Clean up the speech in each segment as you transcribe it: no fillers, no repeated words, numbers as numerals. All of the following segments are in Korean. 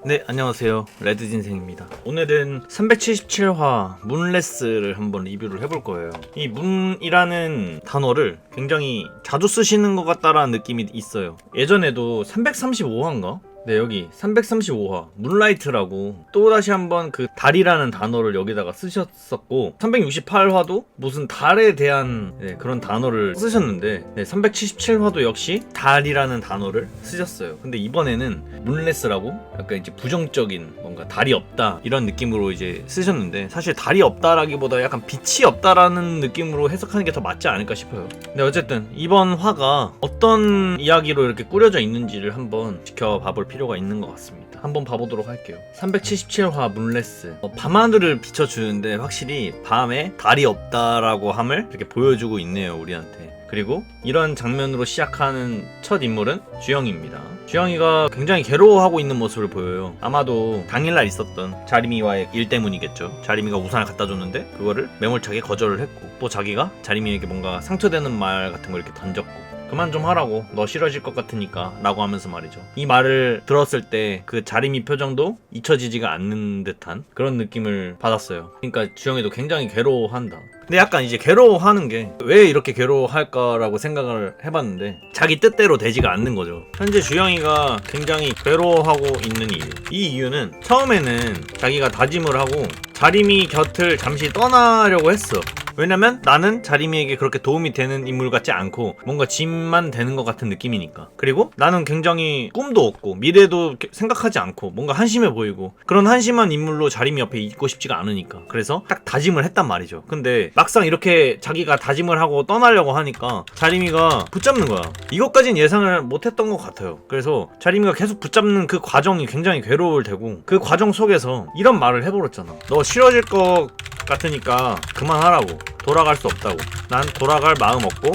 네, 안녕하세요. 레드진생입니다. 오늘은 377화 문레스를 한번 리뷰를 해볼 거예요. 이 문이라는 단어를 굉장히 자주 쓰시는 것 같다라는 느낌이 있어요. 예전에도 335화인가? 네, 여기 335화 문라이트라고 또다시 한번 그 달이라는 단어를 여기다가 쓰셨었고, 368화도 무슨 달에 대한 그런 단어를 쓰셨는데, 377화도 역시 달이라는 단어를 쓰셨어요. 근데 이번에는 문레스라고 약간 이제 부정적인 뭔가 달이 없다 이런 느낌으로 이제 쓰셨는데, 사실 달이 없다라기보다 약간 빛이 없다라는 느낌으로 해석하는 게 더 맞지 않을까 싶어요. 근데 어쨌든 이번 화가 어떤 이야기로 이렇게 꾸려져 있는지를 한번 지켜봐볼 필요가 있는 것 같습니다. 한번 봐보도록 할게요. 377화 문레스. 밤하늘을 비춰주는데 확실히 밤에 달이 없다라고 함을 이렇게 보여주고 있네요, 우리한테. 그리고 이런 장면으로 시작하는 첫 인물은 주영이입니다. 주영이가 굉장히 괴로워하고 있는 모습을 보여요. 아마도 당일날 있었던 자리미와의 일 때문이겠죠. 자리미가 우산을 갖다 줬는데 그거를 매몰차게 거절을 했고, 또 자기가 자리미에게 뭔가 상처되는 말 같은 걸 이렇게 던졌고, 그만 좀 하라고, 너 싫어질 것 같으니까 라고 하면서 말이죠. 이 말을 들었을 때 그 자리미 표정도 잊혀지지가 않는 듯한 그런 느낌을 받았어요. 그러니까 주영이도 굉장히 괴로워한다. 근데 약간 이제 괴로워하는 게 왜 이렇게 괴로워할까라고 생각을 해봤는데, 자기 뜻대로 되지가 않는 거죠. 현재 주영이가 굉장히 괴로워하고 있는 이유, 이 이유는 처음에는 자기가 다짐을 하고 자리미 곁을 잠시 떠나려고 했어. 왜냐면 나는 자리미에게 그렇게 도움이 되는 인물 같지 않고 뭔가 짐만 되는 것 같은 느낌이니까. 그리고 나는 굉장히 꿈도 없고 미래도 생각하지 않고 뭔가 한심해 보이고, 그런 한심한 인물로 자리미 옆에 있고 싶지가 않으니까. 그래서 딱 다짐을 했단 말이죠. 근데 막상 이렇게 자기가 다짐을 하고 떠나려고 하니까 자리미가 붙잡는 거야. 이것까진 예상을 못했던 것 같아요. 그래서 자리미가 계속 붙잡는 그 과정이 굉장히 괴로울 테고, 그 과정 속에서 이런 말을 해버렸잖아. 너 싫어질 것 같으니까 그만하라고, 돌아갈 수 없다고, 난 돌아갈 마음 없고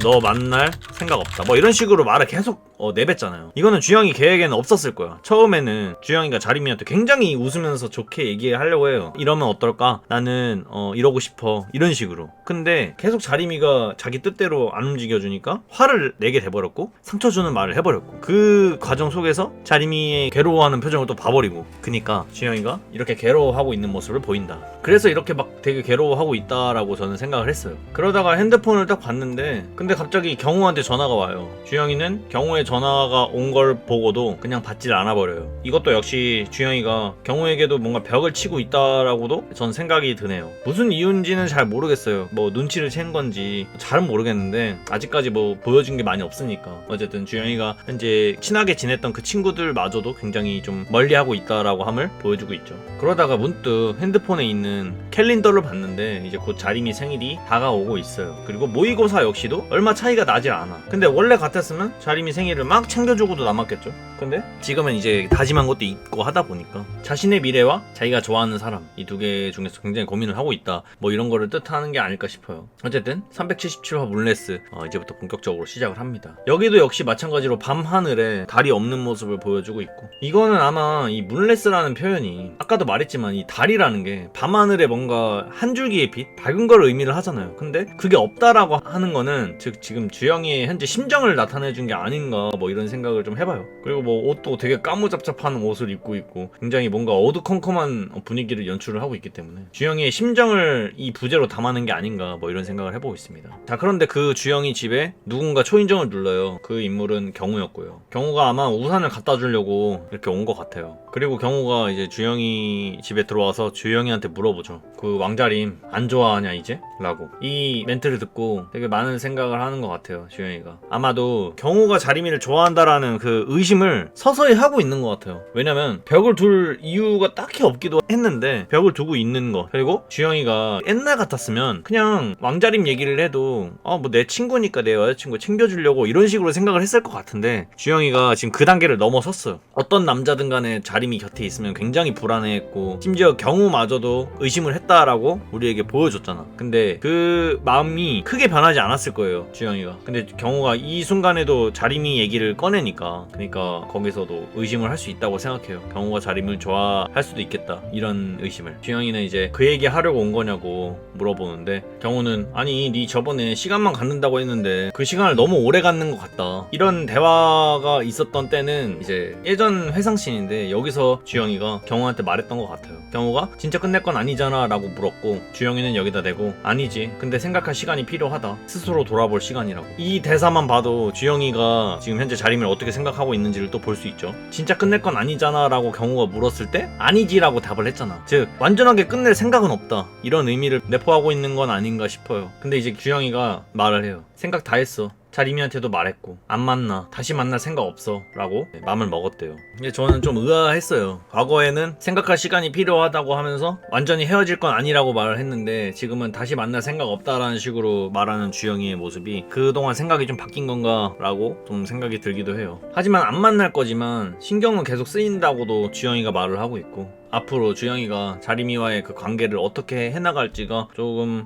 너 만날 생각 없다, 뭐 이런 식으로 말을 계속 내뱉잖아요. 이거는 주영이 계획에는 없었을 거야. 처음에는 주영이가 자리미한테 굉장히 웃으면서 좋게 얘기하려고 해요. 이러면 어떨까? 나는 이러고 싶어, 이런 식으로. 근데 계속 자리미가 자기 뜻대로 안 움직여주니까 화를 내게 돼버렸고, 상처 주는 말을 해버렸고, 그 과정 속에서 자리미의 괴로워하는 표정을 또 봐버리고, 그니까 주영이가 이렇게 괴로워하고 있는 모습을 보인다. 그래서 이렇게 막 되게 괴로워하고 있다라고 저는 생각을 했어요. 그러다가 핸드폰을 딱 봤는데, 근데 갑자기 경우한테 전화가 와요. 주영이는 경우의 전화가 온 걸 보고도 그냥 받질 않아 버려요. 이것도 역시 주영이가 경우에게도 뭔가 벽을 치고 있다라고도 전 생각이 드네요. 무슨 이유인지는 잘 모르겠어요. 뭐 눈치를 챈 건지 잘은 모르겠는데, 아직까지 뭐 보여준 게 많이 없으니까. 어쨌든 주영이가 현재 친하게 지냈던 그 친구들마저도 굉장히 좀 멀리하고 있다라고 함을 보여주고 있죠. 그러다가 문득 핸드폰에 있는 캘린더를 봤는데 이제 곧 자리미 생일이 다가오고 있어요. 그리고 모의고사 역시도 얼마 차이가 나질 않아. 근데 원래 같았으면 자리미 생일을 막 챙겨주고도 남았겠죠. 근데 지금은 이제 다짐한 것도 있고 하다 보니까 자신의 미래와 자기가 좋아하는 사람, 이 두 개 중에서 굉장히 고민을 하고 있다, 뭐 이런 거를 뜻하는 게 아닐까 싶어요. 어쨌든 377화 문레스 이제부터 본격적으로 시작을 합니다. 여기도 역시 마찬가지로 밤하늘에 달이 없는 모습을 보여주고 있고, 이거는 아마 이 문레스라는 표현이 아까도 말했지만 이 달이라는 게 밤하늘에 뭔가 한 줄기의 빛, 밝은 걸 의미를 하잖아요. 근데 그게 없다라고 하는 거는 즉 지금 주영이의 현재 심정을 나타내준 게 아닌가, 뭐 이런 생각을 좀 해봐요. 그리고 뭐 옷도 되게 까무잡잡한 옷을 입고 있고 굉장히 뭔가 어두컴컴한 분위기를 연출을 하고 있기 때문에 주영이의 심정을 이 부제로 담아낸 게 아닌가, 뭐 이런 생각을 해보고 있습니다. 자, 그런데 그 주영이 집에 누군가 초인종을 눌러요. 그 인물은 경우였고요. 경우가 아마 우산을 갖다 주려고 이렇게 온 것 같아요. 그리고 경우가 이제 주영이 집에 들어와서 주영이한테 물어보죠. 그 왕자림 안 좋아하냐 이제? 라고. 이 멘트를 듣고 되게 많은 생각을 하는 것 같아요, 주영이가. 아마도 경우가 자리미를 좋아한다라는 그 의심을 서서히 하고 있는 것 같아요. 왜냐면 벽을 둘 이유가 딱히 없기도 했는데 벽을 두고 있는 거, 그리고 주영이가 옛날 같았으면 그냥 왕자림 얘기를 해도 뭐 내 친구니까 내 여자친구 챙겨주려고 이런 식으로 생각을 했을 것 같은데, 주영이가 지금 그 단계를 넘어섰어요. 어떤 남자든 간에 자리미 곁에 있으면 굉장히 불안해했고, 심지어 경우마저도 의심을 했다라고 우리에게 보여줬잖아. 근데 그 마음이 크게 변하지 않았을 거예요, 주영이가. 근데 경우가 이 순간에도 자리미 얘기를 꺼내니까, 그러니까 거기서도 의심을 할 수 있다고 생각해요. 경호가 자림을 좋아할 수도 있겠다, 이런 의심을. 주영이는 이제 그 얘기 하려고 온 거냐고 물어보는데, 경호는 아니 네 저번에 시간만 갖는다고 했는데 그 시간을 너무 오래 갖는 것 같다, 이런 대화가 있었던 때는 이제 예전 회상씬인데, 여기서 주영이가 경호한테 말했던 것 같아요. 경호가 진짜 끝낼 건 아니잖아 라고 물었고, 주영이는 여기다 대고 아니지, 근데 생각할 시간이 필요하다, 스스로 돌아볼 시간이라고. 이 대사만 봐도 주영이가 지금 현재 자림을 어떻게 생각하고 있는지를 또 볼 수 있죠. 진짜 끝낼 건 아니잖아 라고 경호가 물었을 때 아니지 라고 답을 했잖아. 즉 완전하게 끝낼 생각은 없다, 이런 의미를 내포하고 있는 건 아닌가 싶어요. 근데 이제 주영이가 말을 해요. 생각 다 했어, 자림이한테도 말했고 안 만나, 다시 만날 생각 없어 라고 마음을 먹었대요. 근데 저는 좀 의아했어요. 과거에는 생각할 시간이 필요하다고 하면서 완전히 헤어질 건 아니라고 말을 했는데, 지금은 다시 만날 생각 없다라는 식으로 말하는 주영이의 모습이 그동안 생각이 좀 바뀐 건가 라고 좀 생각이 들기도 해요. 하지만 안 만날 거지만 신경은 계속 쓰인다고도 주영이가 말을 하고 있고, 앞으로 주영이가 자림이와의 그 관계를 어떻게 해나갈지가 조금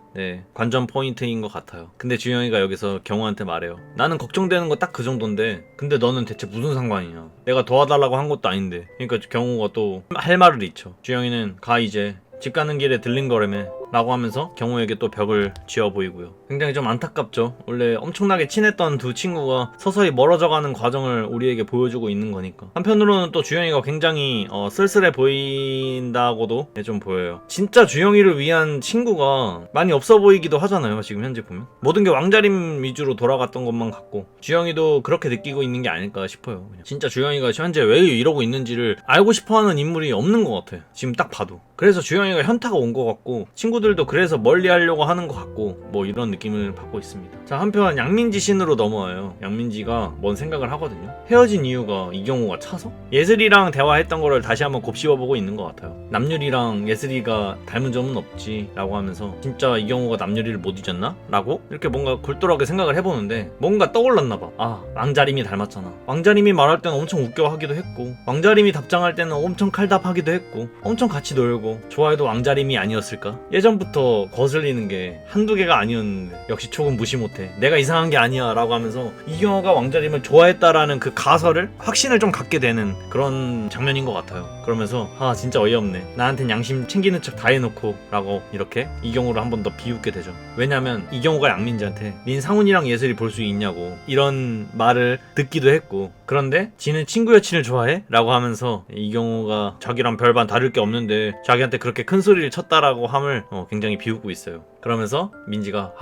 관전 포인트인 것 같아요. 근데 주영이가 여기서 경호한테 말해요. 나는 걱정되는 거 딱 그 정도인데 근데 너는 대체 무슨 상관이냐, 내가 도와달라고 한 것도 아닌데. 그러니까 경호가 또 할 말을 잊죠. 주영이는 가, 이제 집 가는 길에 들린 거라며 라고 하면서 경호에게 또 벽을 지어 보이고요. 굉장히 좀 안타깝죠. 원래 엄청나게 친했던 두 친구가 서서히 멀어져가는 과정을 우리에게 보여주고 있는 거니까. 한편으로는 또 주영이가 굉장히 쓸쓸해 보인다고도 좀 보여요. 진짜 주영이를 위한 친구가 많이 없어 보이기도 하잖아요. 지금 현재 보면 모든 게 왕자림 위주로 돌아갔던 것만 같고, 주영이도 그렇게 느끼고 있는 게 아닐까 싶어요. 그냥. 진짜 주영이가 현재 왜 이러고 있는지를 알고 싶어하는 인물이 없는 것 같아요, 지금 딱 봐도. 그래서 주영이가 현타가 온 것 같고, 친구들도 그래서 멀리 하려고 하는 것 같고, 뭐 이런 느낌을 받고 있습니다. 자, 한편 양민지 씬으로 넘어와요. 양민지가 뭔 생각을 하거든요. 헤어진 이유가 이경호가 차서? 예슬이랑 대화했던 거를 다시 한번 곱씹어보고 있는 것 같아요. 남유리랑 예슬이가 닮은 점은 없지 라고 하면서, 진짜 이경호가 남유리를 못 잊었나? 라고 이렇게 뭔가 굴돌하게 생각을 해보는데, 뭔가 떠올랐나봐. 아, 왕자림이 닮았잖아. 왕자림이 말할 때는 엄청 웃겨 하기도 했고, 왕자림이 답장할 때는 엄청 칼답하기도 했고, 엄청 같이 놀고, 좋아해도 왕자림이 아니었을까? 예전부터 거슬리는 게 한두 개가 아니었는데 역시 촉은 무시 못해, 내가 이상한 게 아니야 라고 하면서 이경호가 왕자림을 좋아했다라는 그 가설을, 확신을 좀 갖게 되는 그런 장면인 것 같아요. 그러면서 아, 진짜 어이없네, 나한텐 양심 챙기는 척 다 해놓고 라고 이렇게 이경호를 한 번 더 비웃게 되죠. 왜냐면 이경호가 양민지한테 닌 상훈이랑 예슬이 볼 수 있냐고 이런 말을 듣기도 했고, 그런데 지는 친구 여친을 좋아해? 라고 하면서 이경호가 자기랑 별반 다를 게 없는데 자기한테 그렇게 큰 소리를 쳤다라고 함을 굉장히 비웃고 있어요. 그러면서 민지가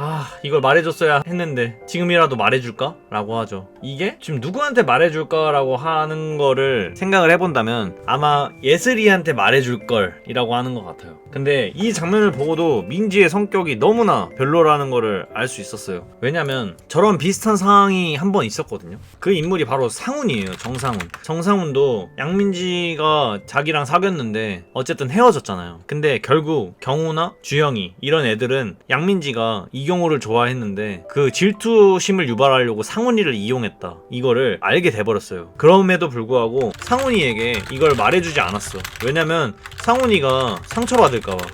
이걸 말해줬어야 했는데 지금이라도 말해줄까? 라고 하죠. 이게 지금 누구한테 말해줄까? 라고 하는 거를 생각을 해본다면 아마 예슬이한테 말해줄 걸 이라고 하는 것 같아요. 근데 이 장면을 보고도 민지의 성격이 너무나 별로라는 거를 알 수 있었어요. 왜냐면 저런 비슷한 상황이 한 번 있었거든요. 그 인물이 바로 상훈이에요. 정상훈. 정상훈도 양민지가 자기랑 사귀었는데 어쨌든 헤어졌잖아요. 근데 결국 경호나 주영이 이런 애들은 양민지가 이경호를 좋아했는데 그 질투심을 유발하려고 상훈이를 이용했다, 이거를 알게 돼버렸어요. 그럼에도 불구하고 상훈이에게 이걸 말해주지 않았어. 왜냐면 상훈이가 상처받을까봐.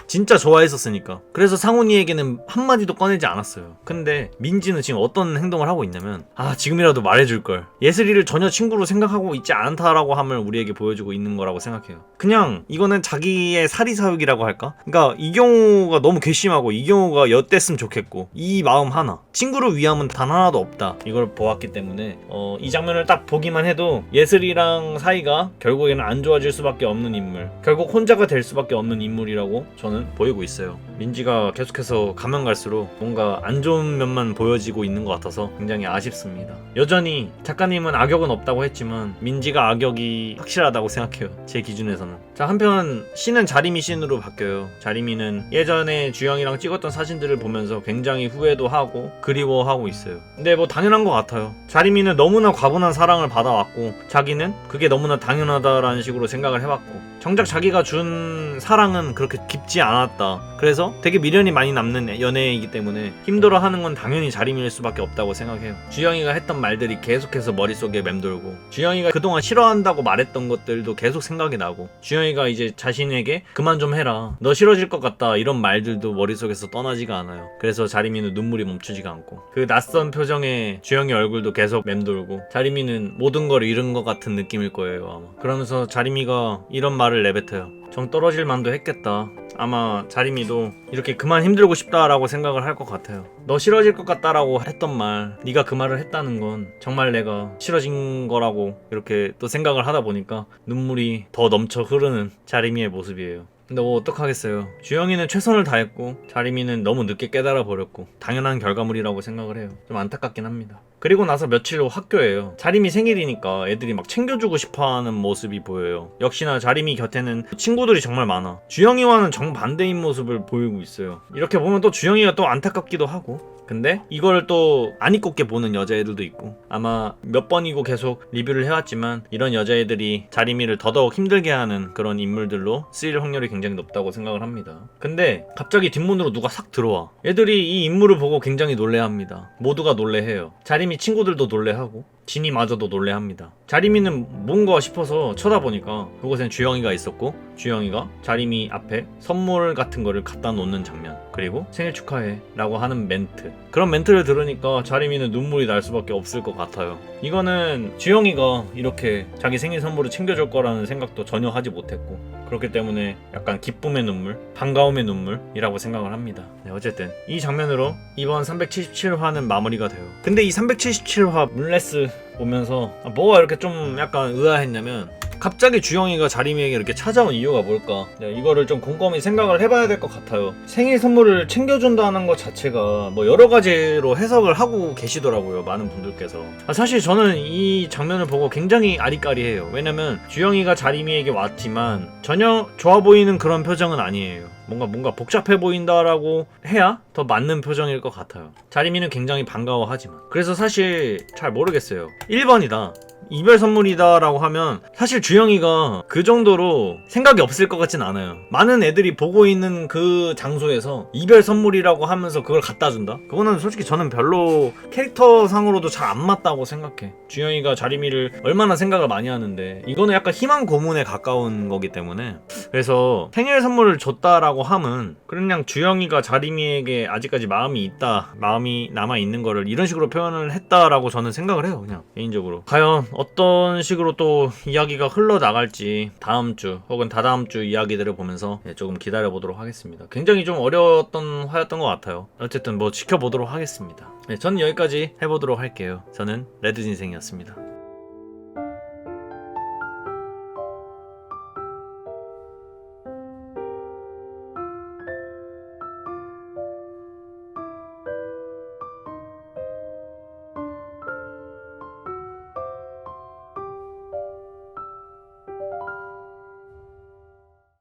진짜 좋아했었으니까. 그래서 상훈이에게는 한마디도 꺼내지 않았어요. 근데 민지는 지금 어떤 행동을 하고 있냐면, 지금이라도 말해줄걸, 예슬이를 전혀 친구로 생각하고 있지 않다라고 함을 우리에게 보여주고 있는 거라고 생각해요. 그냥 이거는 자기의 사리사욕이라고 할까? 그러니까 이경호가 너무 괘씸하고 이경호가 엿됐으면 좋겠고, 이 마음 하나, 친구를 위함은 단 하나도 없다, 이걸 보았기 때문에 이 장면을 딱 보기만 해도 예슬이랑 사이가 결국에는 안 좋아질 수밖에 없는 인물, 결국 혼자가 될 수밖에 없는 인물이라고 저는 보이고 있어요. 민지가 계속해서 가면 갈수록 뭔가 안 좋은 면만 보여지고 있는 것 같아서 굉장히 아쉽습니다. 여전히 작가님은 악역은 없다고 했지만 민지가 악역이 확실하다고 생각해요, 제 기준에서는. 자, 한편 씬은 자림이 씬으로 바뀌어요. 자림이는 예전에 주영이랑 찍었던 사진들을 보면서 굉장히 후회도 하고 그리워하고 있어요. 근데 뭐 당연한 것 같아요. 자림이는 너무나 과분한 사랑을 받아왔고 자기는 그게 너무나 당연하다라는 식으로 생각을 해왔고, 정작 자기가 준 사랑은 그렇게 깊지 않았다. 그래서 입장에서 되게 미련이 많이 남는 연애이기 때문에 힘들어하는 건 당연히 자림일 수밖에 없다고 생각해요. 주영이가 했던 말들이 계속해서 머릿속에 맴돌고, 주영이가 그동안 싫어한다고 말했던 것들도 계속 생각이 나고, 주영이가 이제 자신에게 그만 좀 해라, 너 싫어질 것 같다, 이런 말들도 머릿속에서 떠나지가 않아요. 그래서 자림이는 눈물이 멈추지가 않고, 그 낯선 표정에 주영이 얼굴도 계속 맴돌고, 자림이는 모든 걸 잃은 것 같은 느낌일 거예요 아마. 그러면서 자림이가 이런 말을 내뱉어요. 정 떨어질 만도 했겠다. 아마 자림이도 이렇게 그만 힘들고 싶다라고 생각을 할 것 같아요. 너 싫어질 것 같다라고 했던 말, 네가 그 말을 했다는 건 정말 내가 싫어진 거라고 이렇게 또 생각을 하다 보니까 눈물이 더 넘쳐 흐르는 자림이의 모습이에요. 근데 뭐 어떡하겠어요. 주영이는 최선을 다했고 자림이는 너무 늦게 깨달아 버렸고, 당연한 결과물이라고 생각을 해요. 좀 안타깝긴 합니다. 그리고 나서 며칠 후 학교예요. 자림이 생일이니까 애들이 막 챙겨주고 싶어하는 모습이 보여요. 역시나 자림이 곁에는 친구들이 정말 많아. 주영이와는 정반대인 모습을 보이고 있어요. 이렇게 보면 또 주영이가 또 안타깝기도 하고, 근데 이걸 또 안 입곱게 보는 여자애들도 있고, 아마 몇 번이고 계속 리뷰를 해왔지만 이런 여자애들이 자림이를 더더욱 힘들게 하는 그런 인물들로 쓰일 확률이 굉장히 높다고 생각을 합니다. 근데 갑자기 뒷문으로 누가 싹 들어와. 애들이 이 인물을 보고 굉장히 놀래합니다. 모두가 놀래해요. 자림이 친구들도 놀래하고 진이마저도 놀래합니다. 자림이는 뭔가 싶어서 쳐다보니까 그곳엔 주영이가 있었고, 주영이가 자림이 앞에 선물 같은 거를 갖다 놓는 장면, 그리고 생일 축하해 라고 하는 멘트, 그런 멘트를 들으니까 자림이는 눈물이 날 수밖에 없을 것 같아요. 이거는 주영이가 이렇게 자기 생일 선물을 챙겨줄 거라는 생각도 전혀 하지 못했고, 그렇기 때문에 약간 기쁨의 눈물, 반가움의 눈물이라고 생각을 합니다. 네, 어쨌든 이 장면으로 이번 377화는 마무리가 돼요. 근데 이 377화 문레스 보면서 뭐가 이렇게 좀 약간 의아했냐면, 갑자기 주영이가 자림이에게 이렇게 찾아온 이유가 뭘까? 이거를 좀 곰곰이 생각을 해봐야 될 것 같아요. 생일 선물을 챙겨준다는 것 자체가 뭐 여러 가지로 해석을 하고 계시더라고요, 많은 분들께서. 사실 저는 이 장면을 보고 굉장히 아리까리해요. 왜냐면 주영이가 자림이에게 왔지만 전혀 좋아 보이는 그런 표정은 아니에요. 뭔가 복잡해 보인다라고 해야 더 맞는 표정일 것 같아요. 자림이는 굉장히 반가워하지만. 그래서 사실 잘 모르겠어요. 1번이다, 이별 선물이다 라고 하면 사실 주영이가 그 정도로 생각이 없을 것 같진 않아요. 많은 애들이 보고 있는 그 장소에서 이별 선물이라고 하면서 그걸 갖다 준다? 그거는 솔직히 저는 별로 캐릭터상으로도 잘 안 맞다고 생각해. 주영이가 자림이를 얼마나 생각을 많이 하는데, 이거는 약간 희망 고문에 가까운 거기 때문에. 그래서 생일 선물을 줬다라고 함은 그냥 주영이가 자림이에게 아직까지 마음이 있다, 마음이 남아있는 거를 이런 식으로 표현을 했다라고 저는 생각을 해요. 그냥 개인적으로. 과연 어떤 식으로 또 이야기가 흘러나갈지 다음 주 혹은 다다음 주 이야기들을 보면서 조금 기다려보도록 하겠습니다. 굉장히 좀 어려웠던 화였던 것 같아요. 어쨌든 뭐 지켜보도록 하겠습니다. 저는 여기까지 해보도록 할게요. 저는 레드진생이었습니다.